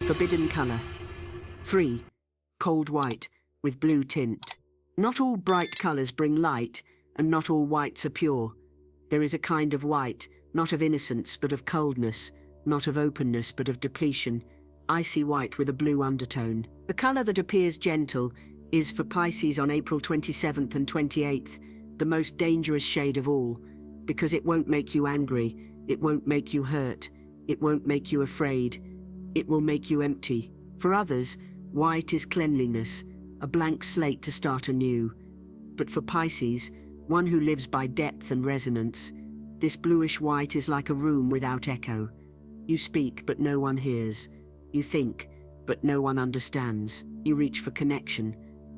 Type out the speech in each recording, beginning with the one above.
Forbidden color. 3. Cold white, with blue tint. Not all bright colors bring light, and not all whites are pure. There is a kind of white, not of innocence but of coldness, not of openness but of depletion. Icy white with a blue undertone. The color that appears gentle is, for Pisces on April 27th and 28th, the most dangerous shade of all, because it won't make you angry, it won't make you hurt, it won't make you afraid, it will make you empty. For others, white is cleanliness, a blank slate to start anew. But for Pisces, one who lives by depth and resonance, this bluish white is like a room without echo. You speak, but no one hears. You think, but no one understands. You reach for connection,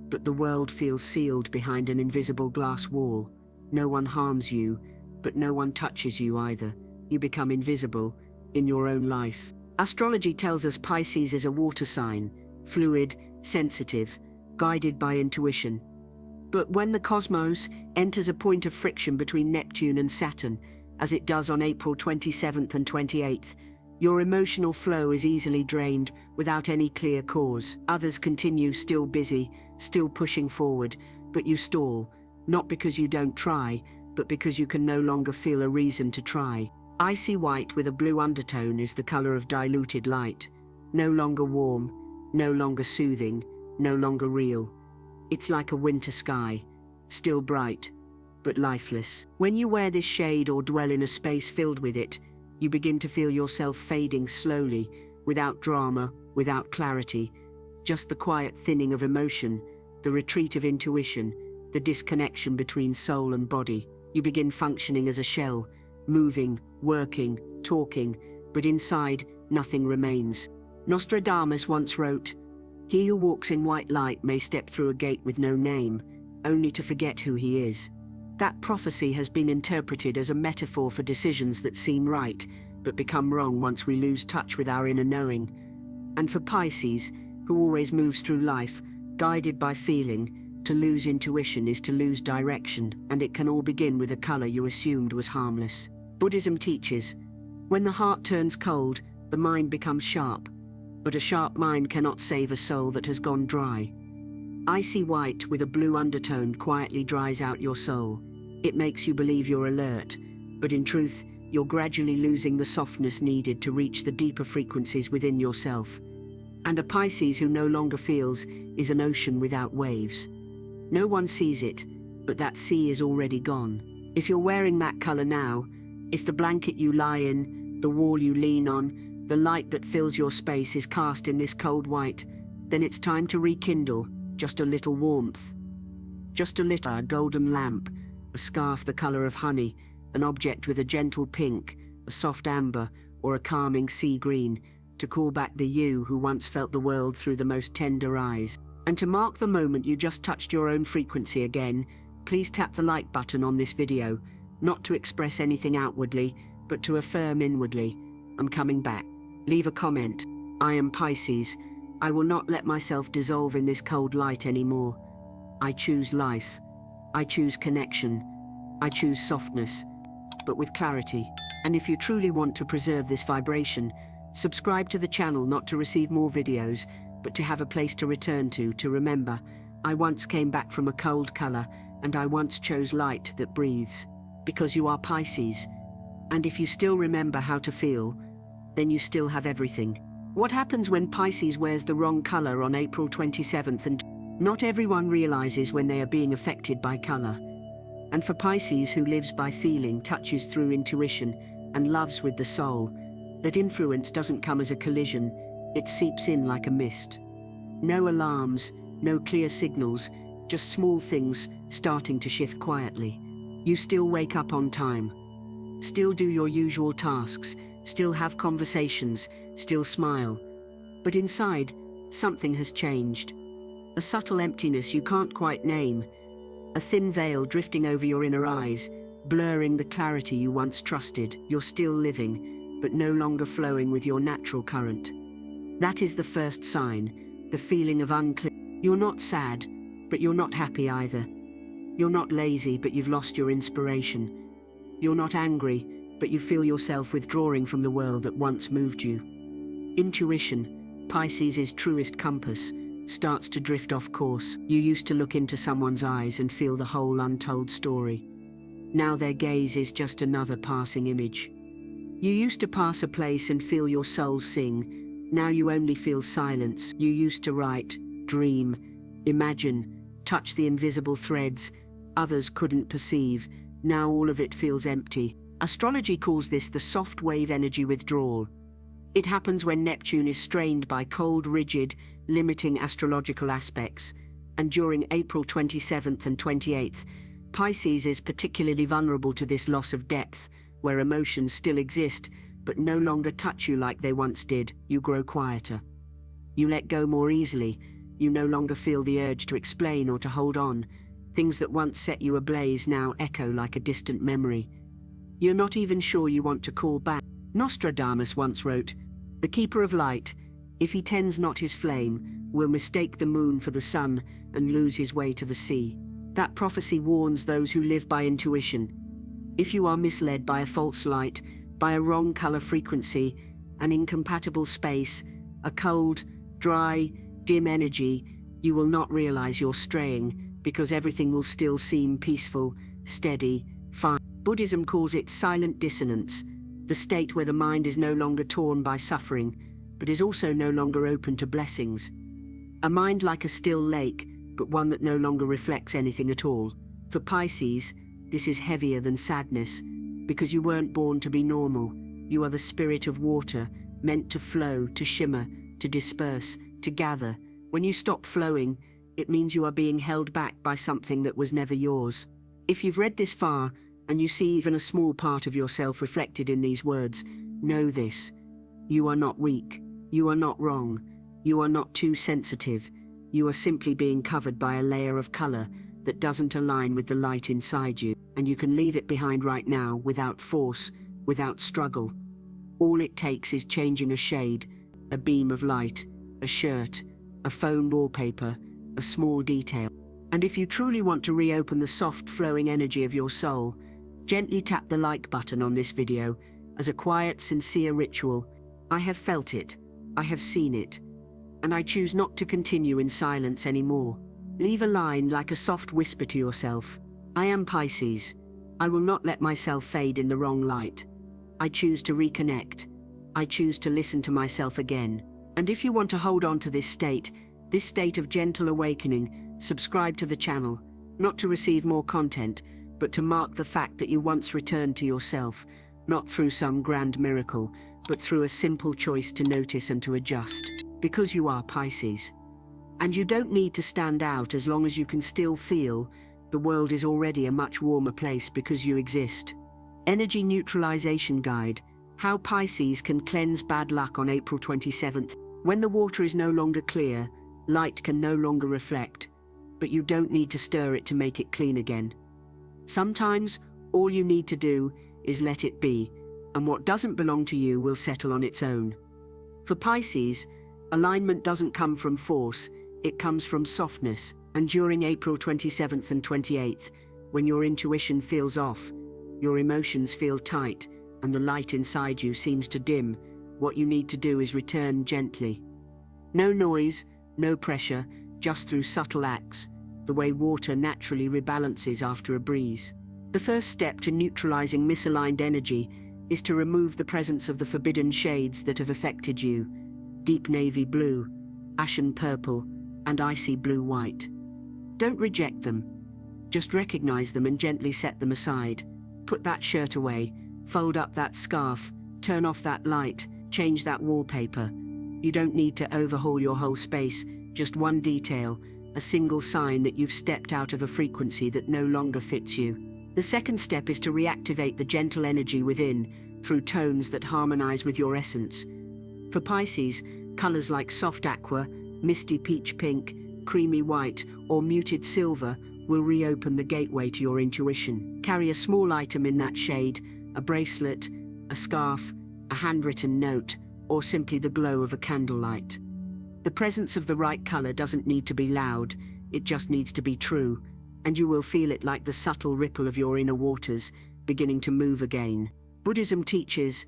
but the world feels sealed behind an invisible glass wall. No one harms you, but no one touches you either. You become invisible in your own life. Astrology tells us Pisces is a water sign, fluid, sensitive, guided by intuition. But when the cosmos enters a point of friction between Neptune and Saturn, as it does on April 27th and 28th, your emotional flow is easily drained without any clear cause. Others continue, still busy, still pushing forward, but you stall, not because you don't try, but because you can no longer feel a reason to try. Icy white with a blue undertone is the color of diluted light. No longer warm, no longer soothing, no longer real. It's like a winter sky, still bright, but lifeless. When you wear this shade or dwell in a space filled with it, you begin to feel yourself fading slowly, without drama, without clarity, just the quiet thinning of emotion, the retreat of intuition, the disconnection between soul and body. You begin functioning as a shell, moving, working, talking, but inside, nothing remains. Nostradamus once wrote, "He who walks in white light may step through a gate with no name, only to forget who he is." That prophecy has been interpreted as a metaphor for decisions that seem right, but become wrong once we lose touch with our inner knowing. And for Pisces, who always moves through life, guided by feeling, to lose intuition is to lose direction, and it can all begin with a color you assumed was harmless. Buddhism teaches, when the heart turns cold, the mind becomes sharp, but a sharp mind cannot save a soul that has gone dry. Icy white with a blue undertone quietly dries out your soul. It makes you believe you're alert, but in truth, you're gradually losing the softness needed to reach the deeper frequencies within yourself. And a Pisces who no longer feels is an ocean without waves. No one sees it, but that sea is already gone. If you're wearing that color now, if the blanket you lie in, the wall you lean on, the light that fills your space is cast in this cold white, then it's time to rekindle. Just a little warmth. Just a little. A golden lamp, a scarf the color of honey, an object with a gentle pink, a soft amber, or a calming sea green, to call back the you who once felt the world through the most tender eyes. And to mark the moment you just touched your own frequency again, please tap the like button on this video, not to express anything outwardly, but to affirm inwardly, I'm coming back. Leave a comment. I am Pisces. I will not let myself dissolve in this cold light anymore. I choose life. I choose connection. I choose softness, but with clarity. And if you truly want to preserve this vibration, subscribe to the channel not to receive more videos, but to have a place to return to remember, I once came back from a cold color, and I once chose light that breathes. Because you are Pisces. And if you still remember how to feel, then you still have everything. What happens when Pisces wears the wrong color on April 27th? And not everyone realizes when they are being affected by color. And for Pisces who lives by feeling, touches through intuition, and loves with the soul, that influence doesn't come as a collision, it seeps in like a mist. No alarms, no clear signals, just small things starting to shift quietly. You still wake up on time, still do your usual tasks, still have conversations, still smile. But inside, something has changed. A subtle emptiness you can't quite name. A thin veil drifting over your inner eyes, blurring the clarity you once trusted. You're still living, but no longer flowing with your natural current. That is the first sign, the feeling of unclear. You're not sad, but you're not happy either. You're not lazy, but you've lost your inspiration. You're not angry, but you feel yourself withdrawing from the world that once moved you. Intuition, Pisces' truest compass starts to drift off course. You used to look into someone's eyes and feel the whole untold story. Now their gaze is just another passing image. You used to pass a place and feel your soul sing. Now you only feel silence. You used to write, dream, imagine, touch the invisible threads others couldn't perceive. Now all of it feels empty. Astrology calls this the soft wave energy withdrawal. It happens when Neptune is strained by cold, rigid, limiting astrological aspects. And during April 27th and 28th, Pisces is particularly vulnerable to this loss of depth, where emotions still exist, but no longer touch you like they once did. You grow quieter. You let go more easily. You no longer feel the urge to explain or to hold on. Things that once set you ablaze now echo like a distant memory. You're not even sure you want to call back. Nostradamus once wrote, "The keeper of light, if he tends not his flame, will mistake the moon for the sun and lose his way to the sea." That prophecy warns those who live by intuition. If you are misled by a false light, by a wrong color frequency, an incompatible space, a cold, dry, dim energy, you will not realize you're straying, because everything will still seem peaceful, steady, fine. Buddhism calls it silent dissonance, the state where the mind is no longer torn by suffering, but is also no longer open to blessings. A mind like a still lake, but one that no longer reflects anything at all. For Pisces, this is heavier than sadness, because you weren't born to be normal. You are the spirit of water, meant to flow, to shimmer, to disperse, to gather. When you stop flowing, it means you are being held back by something that was never yours. If you've read this far, and you see even a small part of yourself reflected in these words, know this. You are not weak. You are not wrong. You are not too sensitive. You are simply being covered by a layer of color that doesn't align with the light inside you, and you can leave it behind right now without force, without struggle. All it takes is changing a shade, a beam of light, a shirt, a phone wallpaper, a small detail. And if you truly want to reopen the soft, flowing energy of your soul, gently tap the like button on this video as a quiet, sincere ritual. I have felt it, I have seen it, and I choose not to continue in silence anymore. Leave a line like a soft whisper to yourself. I am Pisces. I will not let myself fade in the wrong light. I choose to reconnect. I choose to listen to myself again. And if you want to hold on to this state of gentle awakening, subscribe to the channel, not to receive more content, but to mark the fact that you once returned to yourself, not through some grand miracle, but through a simple choice to notice and to adjust. Because you are Pisces. And you don't need to stand out as long as you can still feel the world is already a much warmer place because you exist. Energy Neutralization Guide, How Pisces Can Cleanse Bad Luck on April 27th. When the water is no longer clear, light can no longer reflect, but you don't need to stir it to make it clean again. Sometimes, all you need to do is let it be, and what doesn't belong to you will settle on its own. For Pisces, alignment doesn't come from force, it comes from softness. And during April 27th and 28th, when your intuition feels off, your emotions feel tight, and the light inside you seems to dim, what you need to do is return gently. No noise, no pressure, just through subtle acts, the way water naturally rebalances after a breeze. The first step to neutralizing misaligned energy is to remove the presence of the forbidden shades that have affected you: deep navy blue, ashen purple, and icy blue white. Don't reject them. Just recognize them and gently set them aside. Put that shirt away, fold up that scarf, turn off that light, change that wallpaper. You don't need to overhaul your whole space, just one detail, a single sign that you've stepped out of a frequency that no longer fits you. The second step is to reactivate the gentle energy within through tones that harmonize with your essence. For Pisces, colors like soft aqua, misty peach pink, creamy white, or muted silver will reopen the gateway to your intuition. Carry a small item in that shade, a bracelet, a scarf, a handwritten note, or simply the glow of a candlelight. The presence of the right color doesn't need to be loud, it just needs to be true, and you will feel it like the subtle ripple of your inner waters beginning to move again. Buddhism teaches,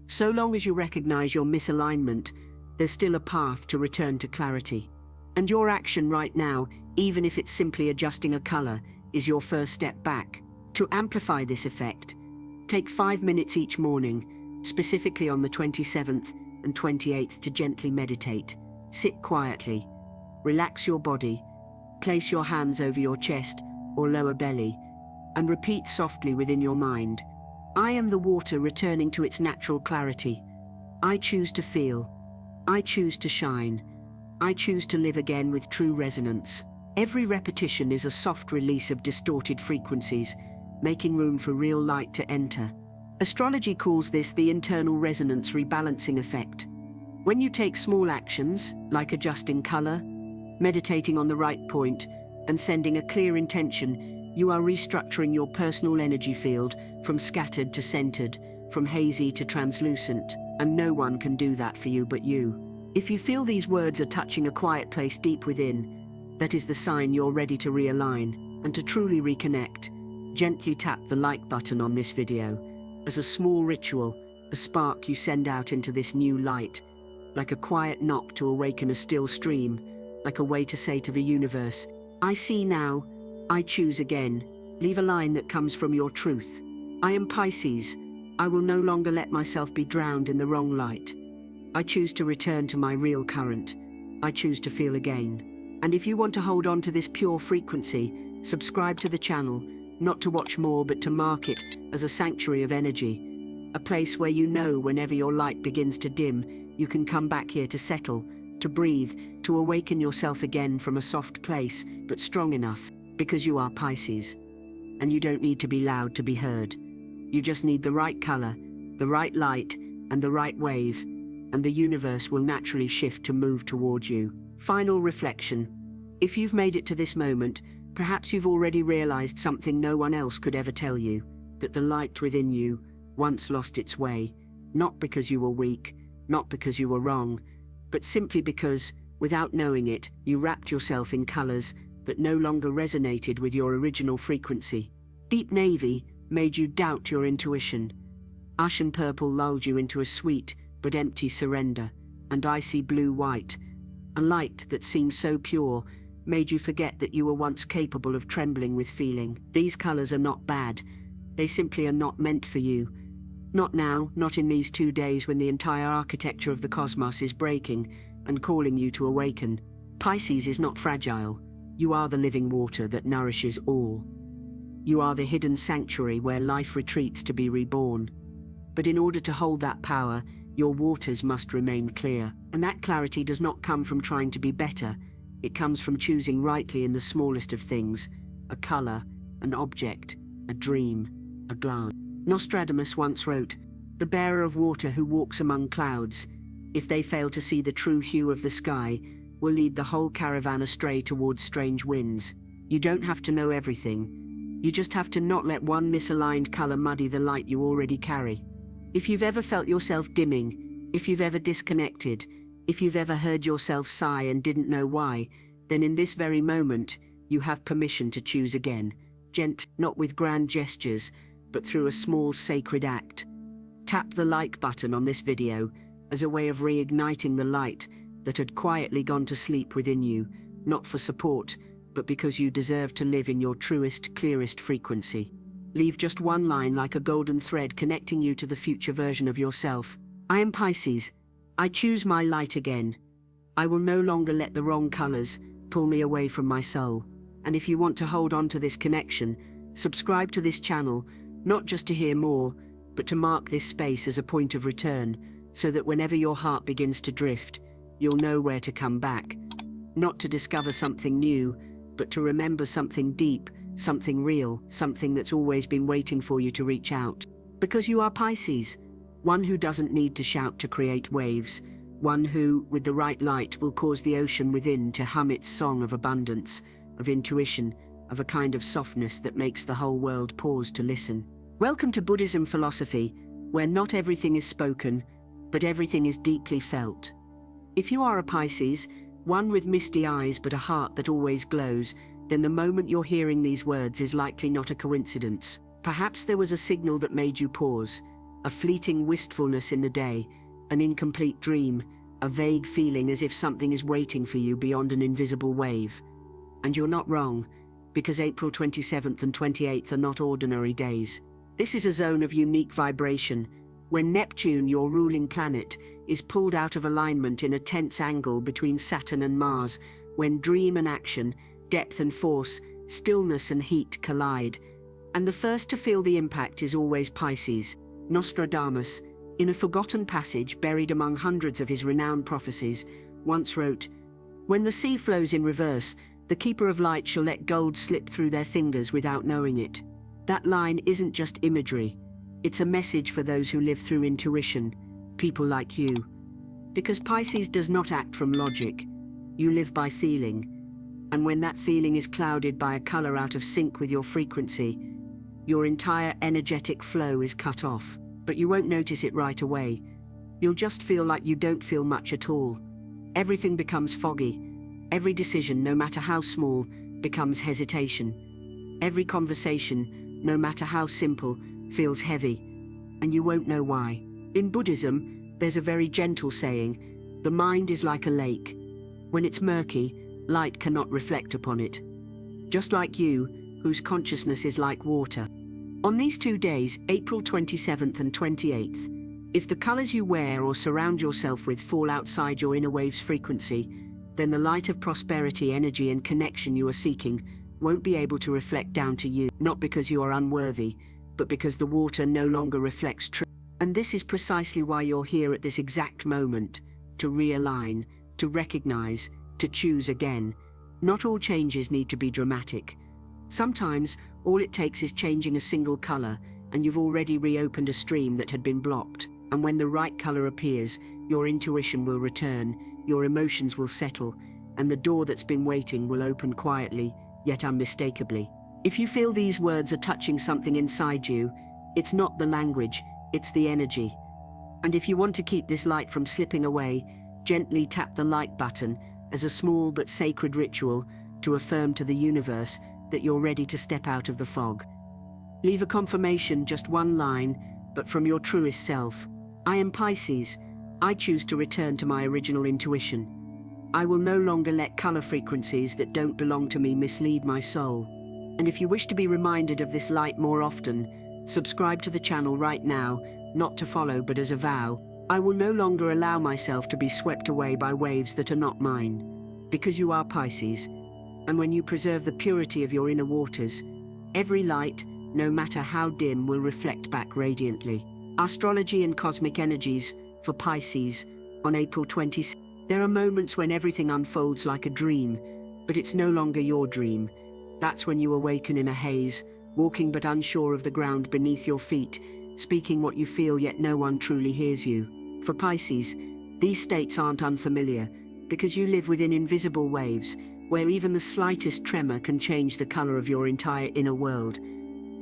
so long as you recognize your misalignment, there's still a path to return to clarity. And your action right now, even if it's simply adjusting a color, is your first step back. To amplify this effect, take 5 minutes each morning, specifically on the 27th and 28th, to gently meditate. Sit quietly, relax your body, place your hands over your chest or lower belly, and repeat softly within your mind, "I am the water returning to its natural clarity. I choose to feel. I choose to shine. I choose to live again with true resonance." Every repetition is a soft release of distorted frequencies, making room for real light to enter. Astrology calls this the internal resonance rebalancing effect. When you take small actions, like adjusting color, meditating on the right point, and sending a clear intention, you are restructuring your personal energy field from scattered to centered, from hazy to translucent, and no one can do that for you but you. If you feel these words are touching a quiet place deep within, that is the sign you're ready to realign and to truly reconnect. Gently tap the like button on this video. As a small ritual, a spark you send out into this new light, like a quiet knock to awaken a still stream, like a way to say to the universe, "I see now, I choose again." Leave a line that comes from your truth. "I am Pisces. I will no longer let myself be drowned in the wrong light. I choose to return to my real current. I choose to feel again." And if you want to hold on to this pure frequency, subscribe to the channel, not to watch more but to mark it as a sanctuary of energy, a place where you know whenever your light begins to dim, you can come back here to settle, to breathe, to awaken yourself again from a soft place, but strong enough, because you are Pisces. And you don't need to be loud to be heard. You just need the right color, the right light, and the right wave, and the universe will naturally shift to move towards you. Final reflection. If you've made it to this moment, perhaps you've already realized something no one else could ever tell you, that the light within you once lost its way, not because you were weak, not because you were wrong, but simply because, without knowing it, you wrapped yourself in colors that no longer resonated with your original frequency. Deep navy made you doubt your intuition. Ashen purple lulled you into a sweet but empty surrender, and icy blue-white, a light that seemed so pure, made you forget that you were once capable of trembling with feeling. These colors are not bad. They simply are not meant for you. Not now, not in these 2 days when the entire architecture of the cosmos is breaking and calling you to awaken. Pisces is not fragile. You are the living water that nourishes all. You are the hidden sanctuary where life retreats to be reborn. But in order to hold that power, your waters must remain clear. And that clarity does not come from trying to be better. It comes from choosing rightly in the smallest of things: a color, an object, a dream, a glance. Nostradamus once wrote, "The bearer of water who walks among clouds, if they fail to see the true hue of the sky, will lead the whole caravan astray towards strange winds." You don't have to know everything. You just have to not let one misaligned color muddy the light you already carry. If you've ever felt yourself dimming, if you've ever disconnected, if you've ever heard yourself sigh and didn't know why, then in this very moment, you have permission to choose again. Not with grand gestures, but through a small sacred act. Tap the like button on this video as a way of reigniting the light that had quietly gone to sleep within you, not for support, but because you deserve to live in your truest, clearest frequency. Leave just one line like a golden thread connecting you to the future version of yourself. "I am Pisces. I choose my light again. I will no longer let the wrong colors pull me away from my soul." And if you want to hold on to this connection, subscribe to this channel, not just to hear more, but to mark this space as a point of return, so that whenever your heart begins to drift, you'll know where to come back. Not to discover something new, but to remember something deep, something real, something that's always been waiting for you to reach out. Because you are Pisces, one who doesn't need to shout to create waves, one who, with the right light, will cause the ocean within to hum its song of abundance, of intuition, of a kind of softness that makes the whole world pause to listen. Welcome to Buddhism philosophy, where not everything is spoken, but everything is deeply felt. If you are a Pisces, one with misty eyes but a heart that always glows, then the moment you're hearing these words is likely not a coincidence. Perhaps there was a signal that made you pause, a fleeting wistfulness in the day, an incomplete dream, a vague feeling as if something is waiting for you beyond an invisible wave. And you're not wrong, because April 27th and 28th are not ordinary days. This is a zone of unique vibration, when Neptune, your ruling planet, is pulled out of alignment in a tense angle between Saturn and Mars, when dream and action, depth and force, stillness and heat collide. And the first to feel the impact is always Pisces. Nostradamus, in a forgotten passage buried among hundreds of his renowned prophecies, once wrote, "When the sea flows in reverse, the keeper of light shall let gold slip through their fingers without knowing it." That line isn't just imagery, it's a message for those who live through intuition, people like you. Because Pisces does not act from logic, you live by feeling. And when that feeling is clouded by a color out of sync with your frequency, your entire energetic flow is cut off. But you won't notice it right away. You'll just feel like you don't feel much at all. Everything becomes foggy. Every decision, no matter how small, becomes hesitation. Every conversation, no matter how simple, feels heavy. And you won't know why. In Buddhism, there's a very gentle saying, "The mind is like a lake. When it's murky, light cannot reflect upon it." Just like you, whose consciousness is like water. On these 2 days, April 27th and 28th, if the colors you wear or surround yourself with fall outside your inner wave's frequency, then the light of prosperity, energy, and connection you are seeking won't be able to reflect down to you, not because you are unworthy, but because the water no longer reflects truth. And this is precisely why you're here at this exact moment, to realign, to recognize, to choose again. Not all changes need to be dramatic. Sometimes, all it takes is changing a single color, and you've already reopened a stream that had been blocked. And when the right color appears, your intuition will return, your emotions will settle, and the door that's been waiting will open quietly, yet unmistakably. If you feel these words are touching something inside you, it's not the language, it's the energy. And if you want to keep this light from slipping away, gently tap the light button as a small but sacred ritual to affirm to the universe that you're ready to step out of the fog. Leave a confirmation, just one line, but from your truest self. "I am Pisces. I choose to return to my original intuition. I will no longer let color frequencies that don't belong to me mislead my soul." And if you wish to be reminded of this light more often, subscribe to the channel right now, not to follow but as a vow. I will no longer allow myself to be swept away by waves that are not mine. Because you are Pisces. And when you preserve the purity of your inner waters, every light, no matter how dim, will reflect back radiantly. Astrology and cosmic energies for Pisces on April 26th. There are moments when everything unfolds like a dream, but it's no longer your dream. That's when you awaken in a haze, walking but unsure of the ground beneath your feet, speaking what you feel yet no one truly hears you. For Pisces, these states aren't unfamiliar, because you live within invisible waves, where even the slightest tremor can change the color of your entire inner world.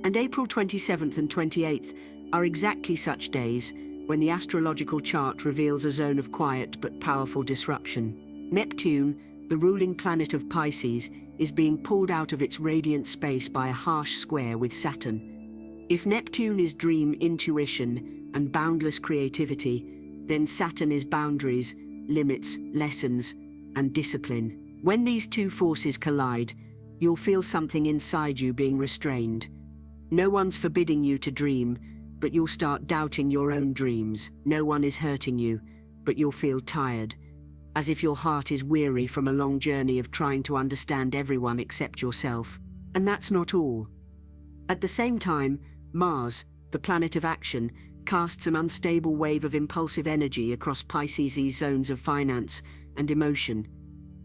And April 27th and 28th are exactly such days, when the astrological chart reveals a zone of quiet but powerful disruption. Neptune, the ruling planet of Pisces, is being pulled out of its radiant space by a harsh square with Saturn. If Neptune is dream, intuition, and boundless creativity, then Saturn is boundaries, limits, lessons, and discipline. When these two forces collide, you'll feel something inside you being restrained. No one's forbidding you to dream, but you'll start doubting your own dreams. No one is hurting you, but you'll feel tired, as if your heart is weary from a long journey of trying to understand everyone except yourself. And that's not all. At the same time, Mars, the planet of action, casts an unstable wave of impulsive energy across Pisces' zones of finance and emotion.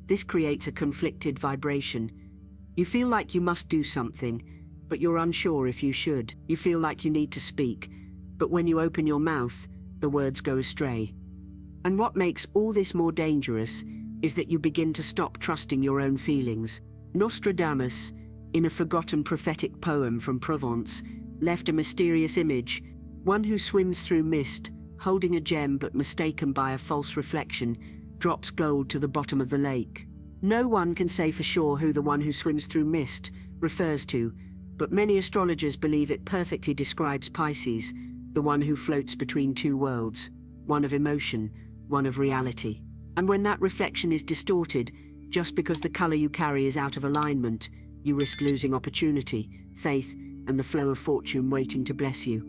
This creates a conflicted vibration. You feel like you must do something, but you're unsure if you should. You feel like you need to speak, but when you open your mouth, the words go astray. And what makes all this more dangerous is that you begin to stop trusting your own feelings. Nostradamus, in a forgotten prophetic poem from Provence, left a mysterious image, one who swims through mist, holding a gem but mistaken by a false reflection, drops gold to the bottom of the lake. No one can say for sure who the one who swims through mist refers to, but many astrologers believe it perfectly describes Pisces, the one who floats between two worlds, one of emotion, one of reality. And when that reflection is distorted, just because the color you carry is out of alignment, you risk losing opportunity, faith, and the flow of fortune waiting to bless you.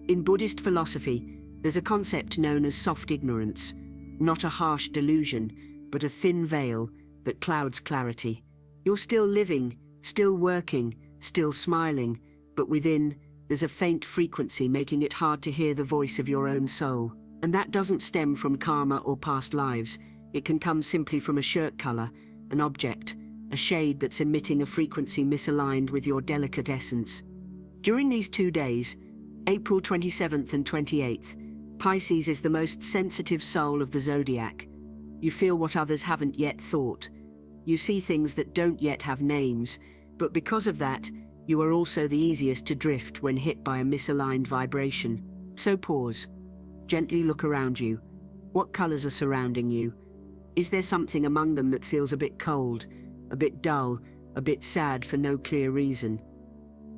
In Buddhist philosophy, there's a concept known as soft ignorance, not a harsh delusion, but a thin veil that clouds clarity. You're still living, still working, still smiling, but within, there's a faint frequency making it hard to hear the voice of your own soul. And that doesn't stem from karma or past lives. It can come simply from a shirt color, an object, a shade that's emitting a frequency misaligned with your delicate essence. During these 2 days, April 27th and 28th, Pisces is the most sensitive soul of the zodiac. You feel what others haven't yet thought. You see things that don't yet have names, but because of that, you are also the easiest to drift when hit by a misaligned vibration. So pause. Gently look around you. What colors are surrounding you? Is there something among them that feels a bit cold, a bit dull, a bit sad for no clear reason?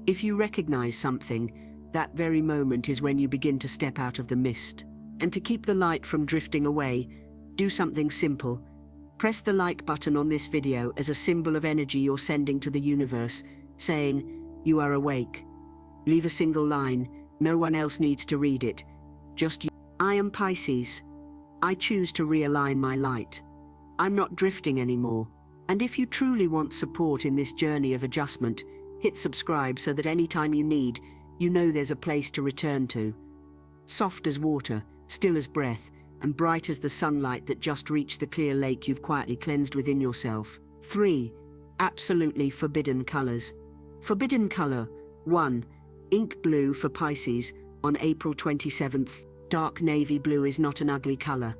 If you recognize something, that very moment is when you begin to step out of the mist. And to keep the light from drifting away, do something simple. Press the like button on this video as a symbol of energy you're sending to the universe, saying, "You are awake." Leave a single line. No one else needs to read it. Just you. I am Pisces. I choose to realign my light. I'm not drifting anymore. And if you truly want support in this journey of adjustment, hit subscribe so that anytime you need, you know there's a place to return to. Soft as water, still as breath, and bright as the sunlight that just reached the clear lake you've quietly cleansed within yourself. 3. Absolutely forbidden colors. Forbidden color. 1. Ink blue for Pisces on April 27th. Dark navy blue is not an ugly color.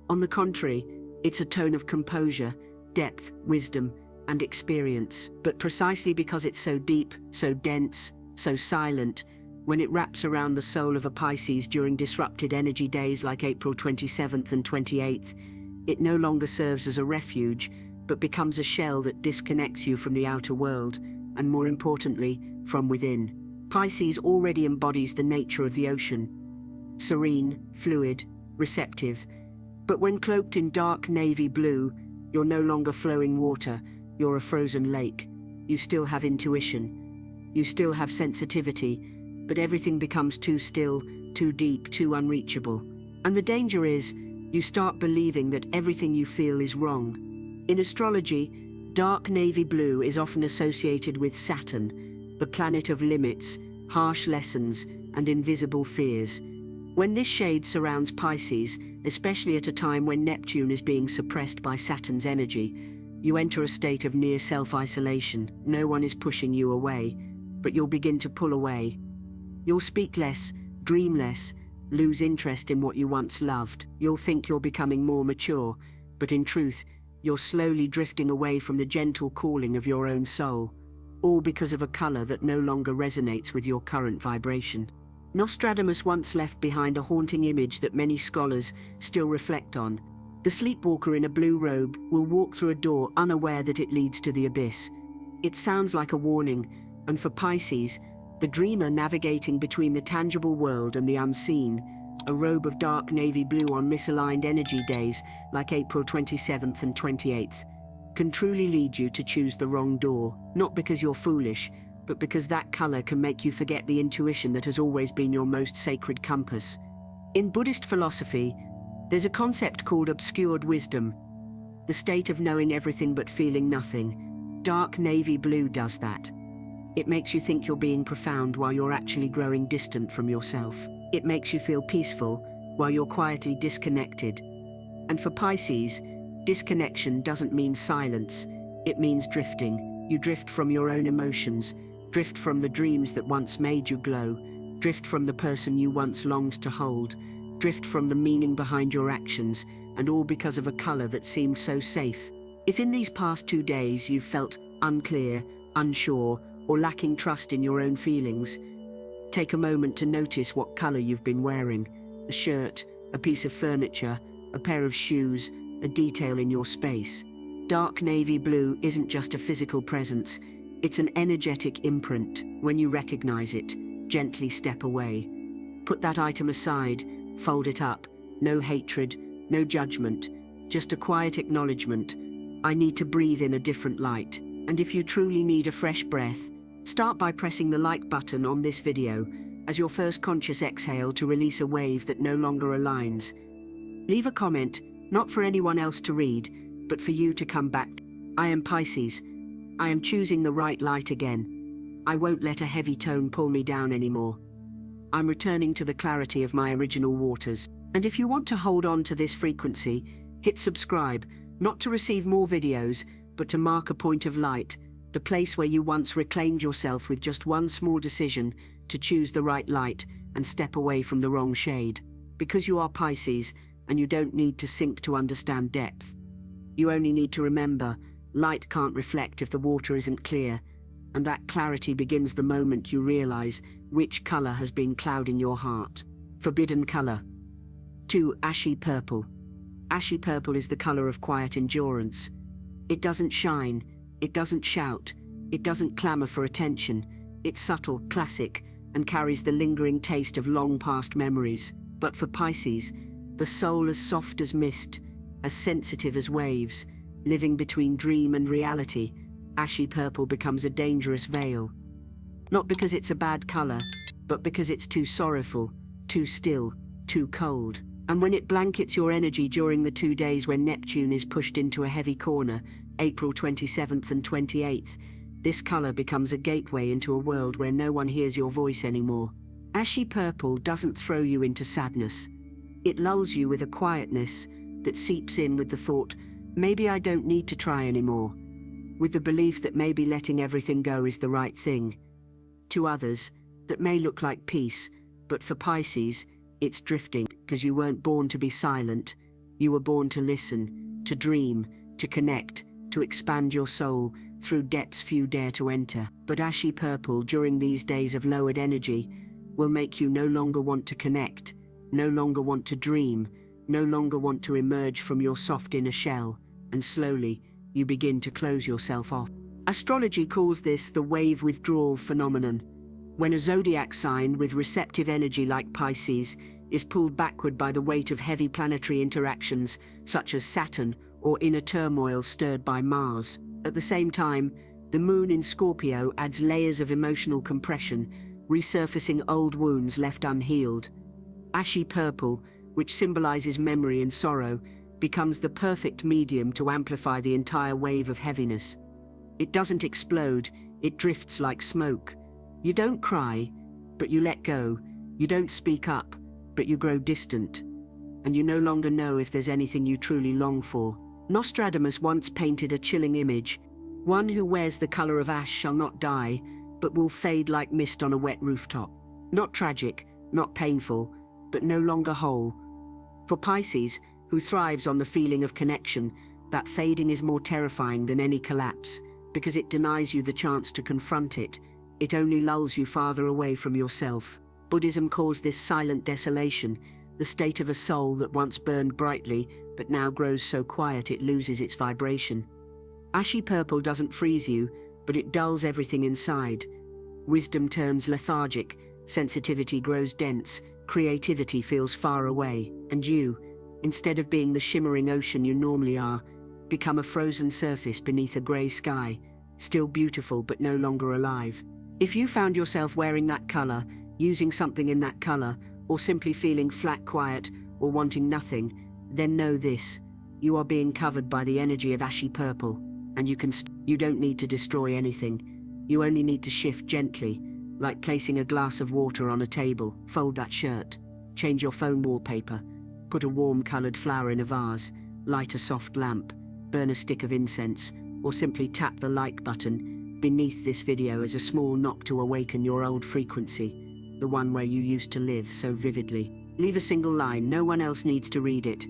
On the contrary, it's a tone of composure, depth, wisdom, and experience. But precisely because it's so deep, so dense, so silent, when it wraps around the soul of a Pisces during disrupted energy days like April 27th and 28th, it no longer serves as a refuge, but becomes a shell that disconnects you from the outer world, and more importantly, from within. Pisces already embodies the nature of the ocean. Serene, fluid, receptive. But when cloaked in dark navy blue, you're no longer flowing water, you're a frozen lake. You still have intuition. You still have sensitivity, but everything becomes too still, too deep, too unreachable. And the danger is, you start believing that everything you feel is wrong. In astrology, dark navy blue is often associated with Saturn, the planet of limits, harsh lessons, and invisible fears. When this shade surrounds Pisces, especially at a time when Neptune is being suppressed by Saturn's energy, you enter a state of near self-isolation. No one is pushing you away, but you'll begin to pull away. You'll speak less, dream less, lose interest in what you once loved. You'll think you're becoming more mature, but in truth, you're slowly drifting away from the gentle calling of your own soul, all because of a color that no longer resonates with your current vibration. Nostradamus once left behind a haunting image that many scholars still reflect on. The sleepwalker in a blue robe will walk through a door unaware that it leads to the abyss. It sounds like a warning, and for Pisces, the dreamer navigating between the tangible world and the unseen, a robe of dark navy blue on misaligned energy days like April 27th and 28th, can truly lead you to choose the wrong door, not because you're foolish, but because that color can make you forget the intuition that has always been your most sacred compass. In Buddhist philosophy, there's a concept called obscured wisdom, the state of knowing everything but feeling nothing. Dark navy blue does that. It makes you think you're being profound while you're actually growing distant from yourself. It makes you feel peaceful while you're quietly disconnected. And for Pisces, disconnection doesn't mean silence, it means drifting. You drift from your own emotions, drift from the dreams that once made you glow, drift from the person you once longed to hold, drift from the meaning behind your actions, and all because of a color that seemed so safe. If in these past 2 days you've felt unclear, unsure, or lacking trust in your own feelings, take a moment to notice what color you've been wearing. A shirt, a piece of furniture, a pair of shoes, a detail in your space. Dark navy blue isn't just a physical presence, it's an energetic imprint. When you recognize it, gently step away. Put that item aside, fold it up. No hatred, No judgment, just a quiet acknowledgement. I need to breathe in a different light. And if you truly need a fresh breath, start by pressing the like button on this video as your first conscious exhale to release a wave that no longer aligns. Leave a comment, not for anyone else to read, but for you to come back. I am Pisces. I am choosing the right light again. I won't let a heavy tone pull me down anymore. I'm returning to the clarity of my original waters. And if you want to hold on to this frequency, hit subscribe, not to receive more videos, but to mark a point of light, the place where you once reclaimed yourself with just one small decision to choose the right light and step away from the wrong shade. Because you are Pisces, and you don't need to sink to understand depth. You only need to remember, light can't reflect if the water isn't clear, and that clarity begins the moment you realize which color has been clouding your heart. Forbidden color. 2. Ashy purple. Ashy purple is the color of quiet endurance. It doesn't shine, it doesn't shout, it doesn't clamor for attention. It's subtle, classic, and carries the lingering taste of long-past memories. But for Pisces, the soul as soft as mist, as sensitive as waves, living between dream and reality, ashy purple becomes a dangerous veil. Not because it's a bad color, but because it's too sorrowful, too still, too cold. And when it blankets your energy during the 2 days when Neptune is pushed into a heavy corner, April 27th and 28th, this color becomes a gateway into a world where no one hears your voice anymore. Ashy purple doesn't throw you into sadness. It lulls you with a quietness that seeps in with the thought, maybe I don't need to try anymore, with the belief that maybe letting everything go is the right thing. To others, that may look like peace, but for Pisces, it's drifting, because you weren't born to be silent. You were born to listen, to dream, to connect, to expand your soul through depths few dare to enter. But ashy purple during these days of lowered energy will make you no longer want to connect, no longer want to dream, no longer want to emerge from your soft inner shell, and slowly you begin to close yourself off. Astrology calls this the wave withdrawal phenomenon, when a zodiac sign with receptive energy like Pisces is pulled backward by the weight of heavy planetary interactions such as Saturn or inner turmoil stirred by Mars. At the same time, the moon in Scorpio adds layers of emotional compression, resurfacing old wounds left unhealed. Ashy purple, which symbolizes memory and sorrow, becomes the perfect medium to amplify the entire wave of heaviness. It doesn't explode, it drifts like smoke. You don't cry, but you let go. You don't speak up, but you grow distant. And you no longer know if there's anything you truly long for. Nostradamus once painted a chilling image. One who wears the color of ash shall not die, but will fade like mist on a wet rooftop. Not tragic, not painful, but no longer whole. For Pisces, who thrives on the feeling of connection, that fading is more terrifying than any collapse, because it denies you the chance to confront it. It only lulls you farther away from yourself. Buddhism calls this silent desolation, the state of a soul that once burned brightly, but now grows so quiet it loses its vibration. Ashy purple doesn't freeze you, but it dulls everything inside. Wisdom turns lethargic, sensitivity grows dense, creativity feels far away, and you, instead of being the shimmering ocean you normally are, become a frozen surface beneath a grey sky, still beautiful but no longer alive. If you found yourself wearing that color, using something in that color, or simply feeling flat quiet or wanting nothing, then know this: you are being covered by the energy of ashy purple, and you don't need to destroy anything. You only need to shift gently, like placing a glass of water on a table. Fold that shirt, change your phone wallpaper, put a warm colored flower in a vase, light a soft lamp, burn a stick of incense, or simply tap the like button beneath this video as a small knock to awaken your old frequency, the one where you used to live so vividly. Leave a single line, no one else needs to read it.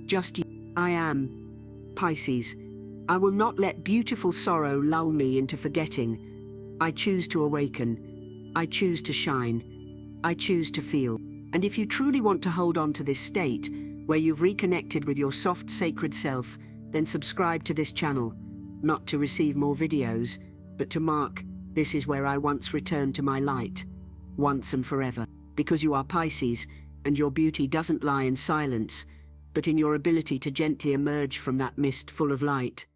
Just you. I am Pisces. I will not let beautiful sorrow lull me into forgetting. I choose to awaken. I choose to shine. I choose to feel. And if you truly want to hold on to this state, where you've reconnected with your soft, sacred self, then subscribe to this channel, not to receive more videos, but to mark, this is where I once returned to my light, once and forever. Because you are Pisces, and your beauty doesn't lie in silence, but in your ability to gently emerge from that mist full of light.